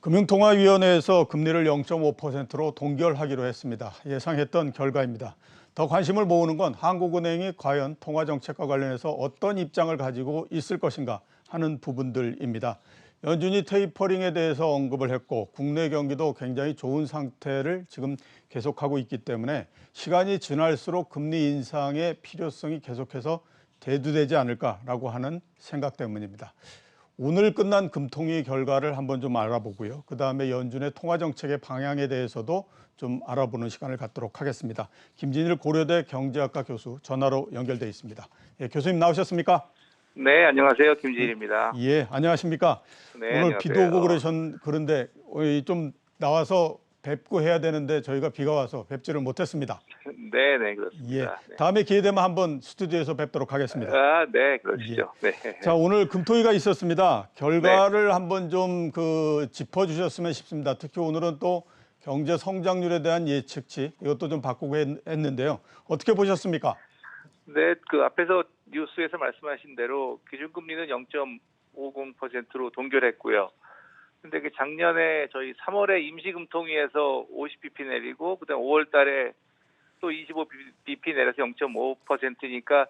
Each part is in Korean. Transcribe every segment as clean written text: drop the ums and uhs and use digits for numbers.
금융통화위원회에서 금리를 0.5%로 동결하기로 했습니다. 예상했던 결과입니다. 더 관심을 모으는 건 한국은행이 과연 통화정책과 관련해서 어떤 입장을 가지고 있을 것인가 하는 부분들입니다. 연준이 테이퍼링에 대해서 언급을 했고 국내 경기도 굉장히 좋은 상태를 지금 계속하고 있기 때문에 시간이 지날수록 금리 인상의 필요성이 계속해서 대두되지 않을까라고 하는 생각 때문입니다. 오늘 끝난 금통위 결과를 한번 좀 알아보고요. 그다음에 연준의 통화정책의 방향에 대해서도 좀 알아보는 시간을 갖도록 하겠습니다. 김진일 고려대 경제학과 교수 전화로 연결돼 있습니다. 예, 교수님 나오셨습니까? 네, 안녕하세요. 김지일입니다. 예, 안녕하십니까? 네, 오늘 안녕하세요. 비도 오고 그런데 좀 나와서 뵙고 해야 되는데 저희가 비가 와서 뵙지를 못했습니다. 네, 네, 예, 그렇습니다. 네. 다음에 기회 되면 한번 스튜디오에서 뵙도록 하겠습니다. 아, 네, 그러시죠. 예. 네. 자, 오늘 금토위가 있었습니다. 결과를 한번 좀 짚어주셨으면 싶습니다. 특히 오늘은 또 경제 성장률에 대한 예측치 이것도 좀 바꾸고 했는데요. 어떻게 보셨습니까? 네, 그 앞에서 뉴스에서 말씀하신 대로 기준금리는 0.50%로 동결했고요. 근데 그 작년에 저희 3월에 임시금통위에서 50bp 내리고 그다음 5월 달에 또 25bp 내려서 0.5%니까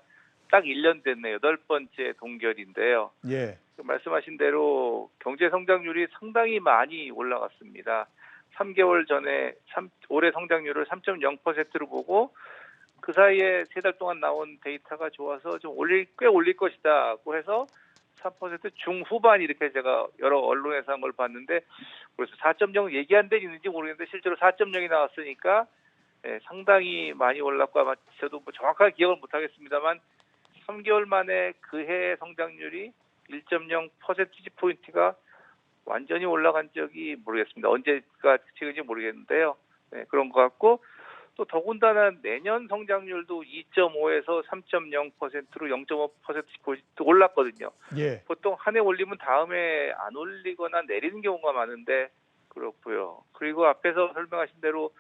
딱 1년 됐네요. 8번째 동결인데요. 예. 말씀하신 대로 경제 성장률이 상당히 많이 올라갔습니다. 3개월 전에 올해 성장률을 3.0%로 보고 그 사이에 3달 동안 나온 데이터가 좋아서 좀 꽤 올릴 것이다고 해서 3% 중후반 이렇게 제가 여러 언론에서 한 걸 봤는데 그래서 4.0 얘기한 데 있는지 모르겠는데 실제로 4.0이 나왔으니까 상당히 많이 올랐고 아마 저도 정확하게 기억을 못하겠습니다만 3개월 만에 그해 성장률이 1.0%포인트가 완전히 올라간 적이 모르겠습니다. 언제가 최근인지 모르겠는데요. 네, 그런 것 같고 또 더군다나 내년 성장률도 2.5에서 3.0%로 0.5%포인트 올랐거든요. 예. 보통 한 해 올리면 다음에 안 올리거나 내리는 경우가 많은데 그렇고요. 그리고 앞에서 설명하신 대로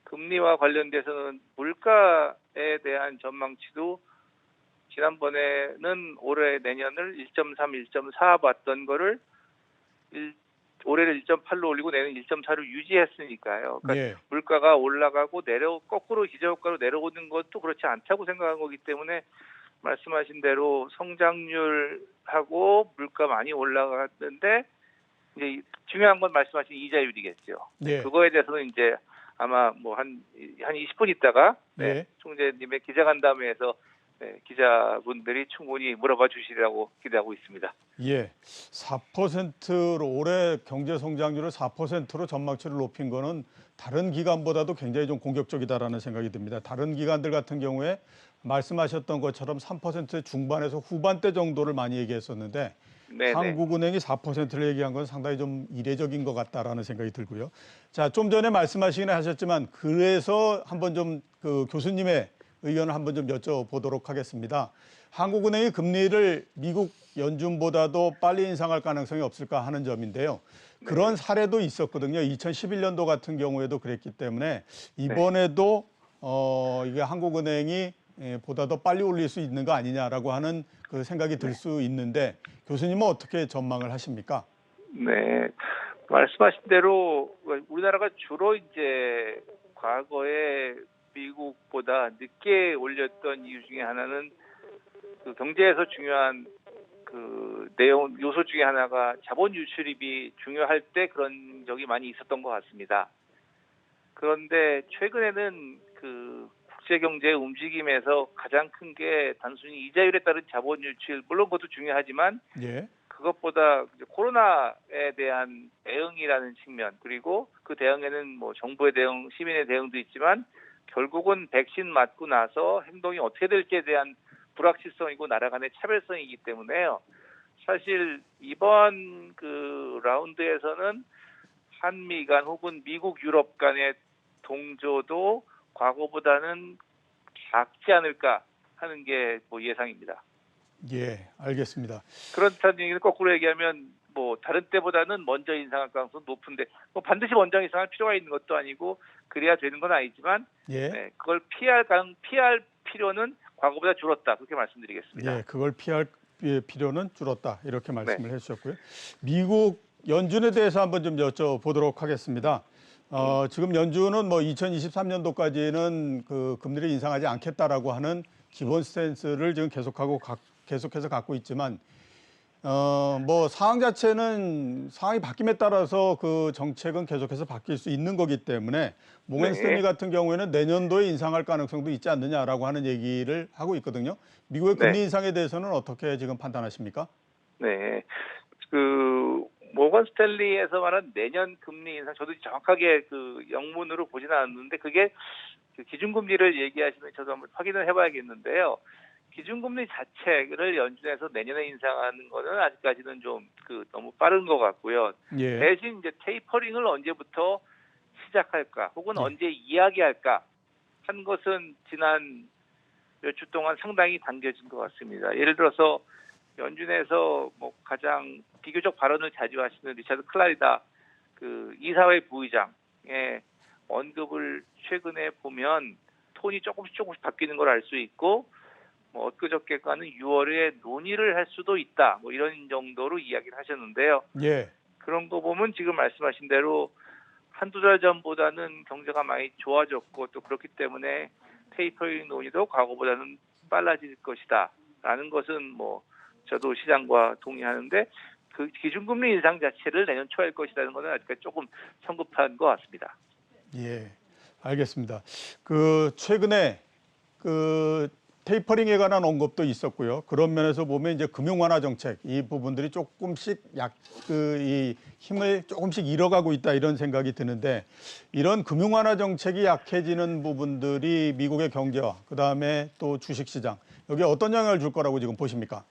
금리와 관련돼서는 물가에 대한 전망치도 지난번에는 올해 내년을 1.3, 1.4 봤던 거를 올해를 1.8로 올리고 내년 1.4로 유지했으니까요. 그러니까 예. 물가가 올라가고 거꾸로 기저효과로 내려오는 것도 그렇지 않다고 생각한 거기 때문에 말씀하신 대로 성장률하고 물가 많이 올라갔는데 이제 중요한 건 말씀하신 이자율이겠죠. 예. 그거에 대해서는 이제 아마 뭐 한 20분 있다가 예. 총재님의 기자간담회에서 기자분들이 충분히 물어봐 주시리라고 기대하고 있습니다. 예, 4%로 올해 경제 성장률을 4%로 전망치를 높인 거는 다른 기관보다도 굉장히 좀 공격적이다라는 생각이 듭니다. 다른 기관들 같은 경우에 말씀하셨던 것처럼 3% 중반에서 후반대 정도를 많이 얘기했었는데 네네. 한국은행이 4%를 얘기한 건 상당히 좀 이례적인 것 같다라는 생각이 들고요. 자, 좀 전에 말씀하시긴 하셨지만 그래서 한번 좀 교수님의 의견을 한번 좀 여쭤보도록 하겠습니다. 한국은행이 금리를 미국 연준보다도 빨리 인상할 가능성이 없을까 하는 점인데요. 그런 사례도 있었거든요. 2011년도 같은 경우에도 그랬기 때문에 이번에도 이게 한국은행이 보다 더 빨리 올릴 수 있는 거 아니냐라고 하는 그 생각이 들 수 있는데 교수님은 어떻게 전망을 하십니까? 네, 말씀하신 대로 우리나라가 주로 이제 과거에 미국보다 늦게 올렸던 이유 중에 하나는 그 경제에서 중요한 그 내용 요소 중에 하나가 자본 유출입이 중요할 때 그런 적이 많이 있었던 것 같습니다. 그런데 최근에는 그 국제 경제의 움직임에서 가장 큰 게 단순히 이자율에 따른 자본 유출 물론 그것도 중요하지만 예. 그것보다 코로나에 대한 대응이라는 측면 그리고 그 대응에는 뭐 정부의 대응, 시민의 대응도 있지만 결국은 백신 맞고 나서 행동이 어떻게 될지에 대한 불확실성이고 나라 간의 차별성이기 때문에요. 사실 이번 그 라운드에서는 한미 간 혹은 미국 유럽 간의 동조도 과거보다는 작지 않을까 하는 게 뭐 예상입니다. 예, 알겠습니다. 그렇다는 얘기는 거꾸로 얘기하면 뭐 다른 때보다는 먼저 인상할 가능성은 높은데 뭐 반드시 먼저 인상할 필요가 있는 것도 아니고 그래야 되는 건 아니지만 예. 그걸 피할 필요는 과거보다 줄었다 그렇게 말씀드리겠습니다. 예, 그걸 피할 필요는 줄었다 이렇게 말씀을 네. 해주셨고요. 미국 연준에 대해서 한번 좀 여쭤보도록 하겠습니다. 지금 연준은 뭐 2023년도까지는 그 금리를 인상하지 않겠다라고 하는 기본 스탠스를 지금 계속해서 갖고 있지만, 뭐 상황 자체는 상황이 바뀜에 따라서 그 정책은 계속해서 바뀔 수 있는 거기 때문에 모건 스탠리 네, 같은 경우에는 내년도에 인상할 가능성도 있지 않느냐라고 하는 얘기를 하고 있거든요. 미국의 금리 네, 인상에 대해서는 어떻게 지금 판단하십니까? 네. 그 모건 스탠리에서 말한 내년 금리 인상, 저도 정확하게 그 영문으로 보지는 않았는데 그게 그 기준금리를 얘기하시면 저도 한번 확인을 해봐야겠는데요. 기준금리 자체를 연준에서 내년에 인상하는 거는 아직까지는 좀 그 너무 빠른 것 같고요. 예, 대신 이제 테이퍼링을 언제부터 시작할까, 혹은 예, 언제 이야기할까 한 것은 지난 몇 주 동안 상당히 당겨진 것 같습니다. 예를 들어서 연준에서 뭐 가장 비교적 발언을 자주 하시는 리차드 클라리다 그 이사회 부의장의 언급을 최근에 보면 톤이 조금씩 바뀌는 걸 알 수 있고, 뭐 엊그저께가는 6월에 논의를 할 수도 있다, 뭐 이런 정도로 이야기를 하셨는데요. 예. 그런 거 보면 지금 말씀하신 대로 한두 달 전보다는 경제가 많이 좋아졌고, 또 그렇기 때문에 테이퍼링 논의도 과거보다는 빨라질 것이다라는 것은 뭐 저도 시장과 동의하는데, 그 기준금리 인상 자체를 내년 초에 할 것이라는 것은 아직까지 조금 성급한 것 같습니다. 예, 알겠습니다. 그 최근에 그 테이퍼링에 관한 언급도 있었고요. 그런 면에서 보면 이제 금융 완화 정책 이 부분들이 조금씩 이 힘을 조금씩 잃어가고 있다 이런 생각이 드는데, 이런 금융 완화 정책이 약해지는 부분들이 미국의 경제와 그다음에 또 주식 시장 여기에 어떤 영향을 줄 거라고 지금 보십니까?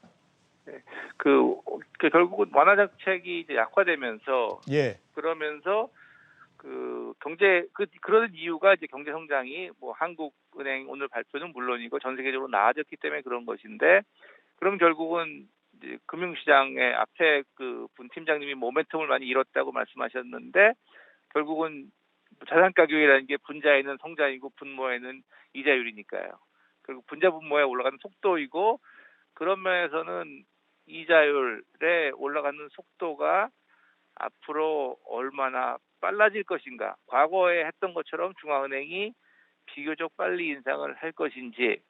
네. 그, 그 결국은 완화 정책이 이제 약화되면서, 예, 그러면서 그 경제 그런 이유가 이제 경제 성장이 뭐 한국은행 오늘 발표는 물론이고 전 세계적으로 나아졌기 때문에 그런 것인데, 그럼 결국은 이제 금융시장의 앞에 그 분 팀장님이 모멘텀을 많이 잃었다고 말씀하셨는데, 결국은 자산 가격이라는 게 분자에는 성장이고 분모에는 이자율이니까요. 그리고 분자 분모에 올라가는 속도이고, 그런 면에서는 이자율에 올라가는 속도가 앞으로 얼마나 빨라질 것인가, 과거에 했던 것처럼 중앙은행이 비교적 빨리 인상을 할 것인지,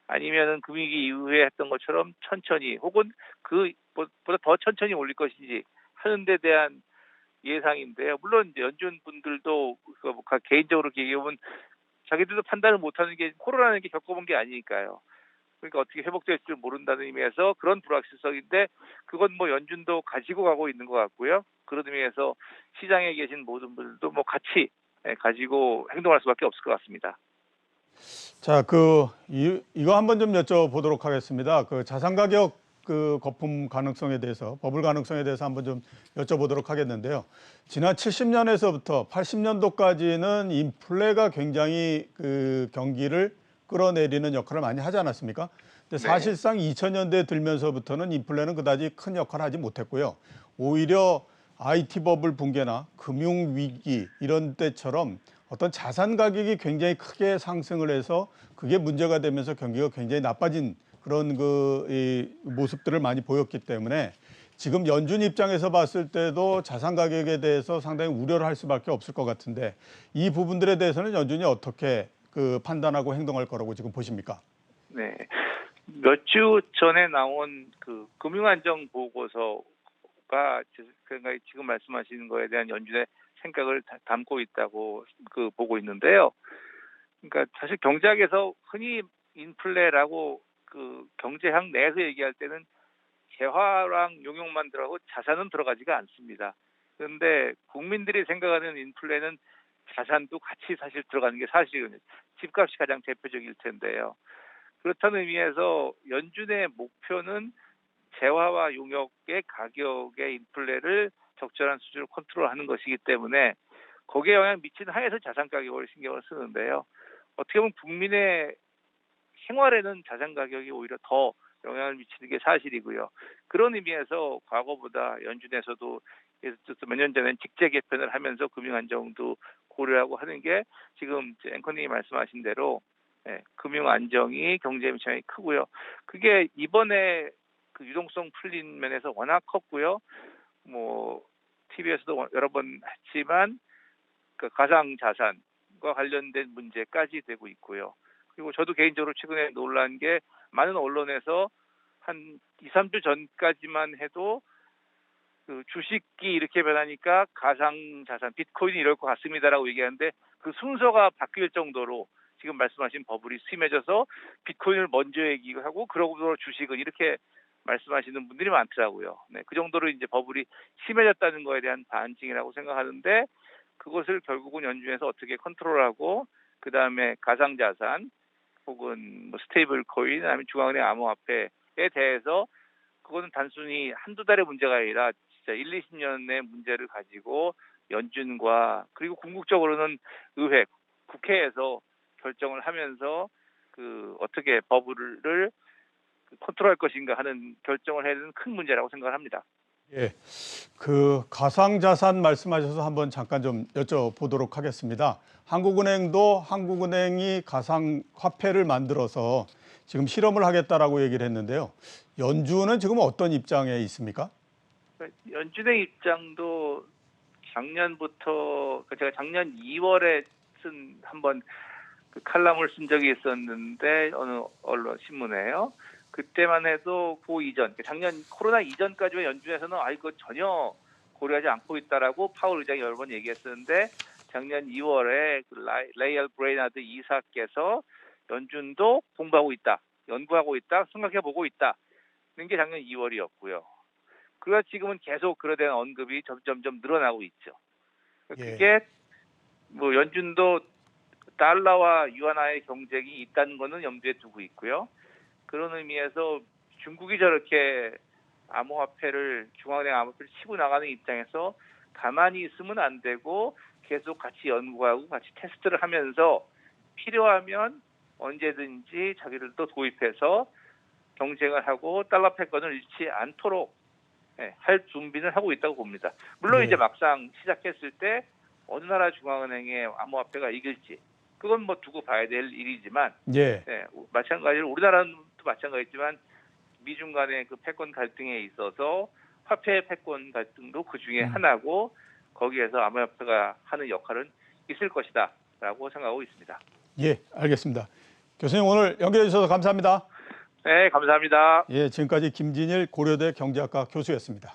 아니면은 금융위기 이후에 했던 것처럼 천천히, 혹은 그보다 더 천천히 올릴 것인지 하는 데 대한 예상인데요. 물론 이제 연준 분들도 개인적으로 얘기해보면 자기들도 판단을 못하는 게, 코로나라는 게 겪어본 게 아니니까요. 그러니까 어떻게 회복될지 모른다는 의미에서 그런 불확실성인데, 그건 뭐 연준도 가지고 가고 있는 것 같고요. 그런 의미에서 시장에 계신 모든 분들도 뭐 같이 가지고 행동할 수밖에 없을 것 같습니다. 자, 이거 한번 좀 여쭤보도록 하겠습니다. 그 자산 가격 그 거품 가능성에 대해서, 버블 가능성에 대해서 한번 좀 여쭤보도록 하겠는데요. 지난 70년에서부터 80년도까지는 인플레가 굉장히 그 경기를 끌어내리는 역할을 많이 하지 않았습니까? 근데 네. 사실상 2000년대 들면서부터는 인플레는 그다지 큰 역할을 하지 못했고요. 오히려 IT 버블 붕괴나 금융 위기 이런 때처럼 어떤 자산 가격이 굉장히 크게 상승을 해서 그게 문제가 되면서 경기가 굉장히 나빠진 그런 이 모습들을 많이 보였기 때문에 지금 연준 입장에서 봤을 때도 자산 가격에 대해서 상당히 우려를 할 수밖에 없을 것 같은데, 이 부분들에 대해서는 연준이 어떻게 그 판단하고 행동할 거라고 지금 보십니까? 네. 몇 주 전에 나온 그 금융안정 보고서가 그러니까 지금 말씀하시는 거에 대한 연준의 생각을 담고 있다고 그 보고 있는데요. 그러니까 사실 경제학에서 흔히 인플레라고 그 경제학 내에서 얘기할 때는 재화랑 용역만 들어가고 자산은 들어가지가 않습니다. 그런데 국민들이 생각하는 인플레는 자산도 같이 사실 들어가는 게 사실은 집값이 가장 대표적일 텐데요. 그렇다는 의미에서 연준의 목표는 재화와 용역의 가격의 인플레를 적절한 수준으로 컨트롤하는 것이기 때문에 거기에 영향을 미치는 하에서 자산 가격을 신경을 쓰는데요. 어떻게 보면 국민의 생활에는 자산 가격이 오히려 더 영향을 미치는 게 사실이고요. 그런 의미에서 과거보다 연준에서도 몇 년 전엔 직제 개편을 하면서 금융 안정도 고려하고 하는 게, 지금 앵커님이 말씀하신 대로 금융 안정이 경제에 미치는 영향이 크고요. 그게 이번에 그 유동성 풀린 면에서 워낙 컸고요. 뭐 TV에서도 여러 번 했지만 그 가상자산과 관련된 문제까지 되고 있고요. 그리고 저도 개인적으로 최근에 놀란 게 많은 언론에서 한 2, 3주 전까지만 해도 그 주식이 이렇게 변하니까 가상자산, 비트코인이 이럴 것 같습니다라고 얘기하는데 그 순서가 바뀔 정도로 지금 말씀하신 버블이 심해져서 비트코인을 먼저 얘기하고 그러고 주식은 이렇게 말씀하시는 분들이 많더라고요. 네, 그 정도로 이제 버블이 심해졌다는 거에 대한 반증이라고 생각하는데 그것을 결국은 연준에서 어떻게 컨트롤하고 그 다음에 가상자산 혹은 뭐 스테이블 코인 아니면 중앙은행 암호화폐에 대해서 그거는 단순히 한두 달의 문제가 아니라 진짜 1, 20년의 문제를 가지고 연준과 그리고 궁극적으로는 의회, 국회에서 결정을 하면서 그 어떻게 버블을 컨트롤할 것인가 하는 결정을 해야 되는 큰 문제라고 생각을 합니다. 예, 그 가상자산 말씀하셔서 한번 잠깐 좀 여쭤보도록 하겠습니다. 한국은행도 한국은행이 가상화폐를 만들어서 지금 실험을 하겠다라고 얘기를 했는데요. 연준은 지금 어떤 입장에 있습니까? 연준의 입장도 작년부터 제가 작년 2월에 쓴 한번 그 칼럼을 쓴 적이 있었는데 어느 언론 신문에요. 그때만 해도 그 이전 작년 코로나 이전까지와 연준에서는 이거 전혀 고려하지 않고 있다라고 파월 의장이 여러 번 얘기했었는데 작년 2월에 그 레이얼 브레이나드 이사께서 연준도 공부하고 있다, 연구하고 있다, 생각해보고 있다는 게 작년 2월이었고요. 그가 지금은 계속 그에 대한 언급이 점점 늘어나고 있죠. 그게 뭐 연준도 달러와 유안화의 경쟁이 있다는 것은 염두에 두고 있고요. 그런 의미에서 중국이 저렇게 암호화폐를 중앙은행 암호화폐를 치고 나가는 입장에서 가만히 있으면 안 되고 계속 같이 연구하고 같이 테스트를 하면서 필요하면 언제든지 자기들도 도입해서 경쟁을 하고 달러 패권을 잃지 않도록 할 준비는 하고 있다고 봅니다. 물론 이제 막상 시작했을 때 어느 나라 중앙은행의 암호화폐가 이길지 그건 뭐 두고 봐야 될 일이지만 마찬가지로 우리나라도 마찬가지지만 미중 간의 그 패권 갈등에 있어서 화폐 패권 갈등도 그 중에 하나고 거기에서 암호화폐가 하는 역할은 있을 것이다라고 생각하고 있습니다. 예, 알겠습니다. 교수님 오늘 연결해 주셔서 감사합니다. 네, 감사합니다. 예, 지금까지 김진일 고려대 경제학과 교수였습니다.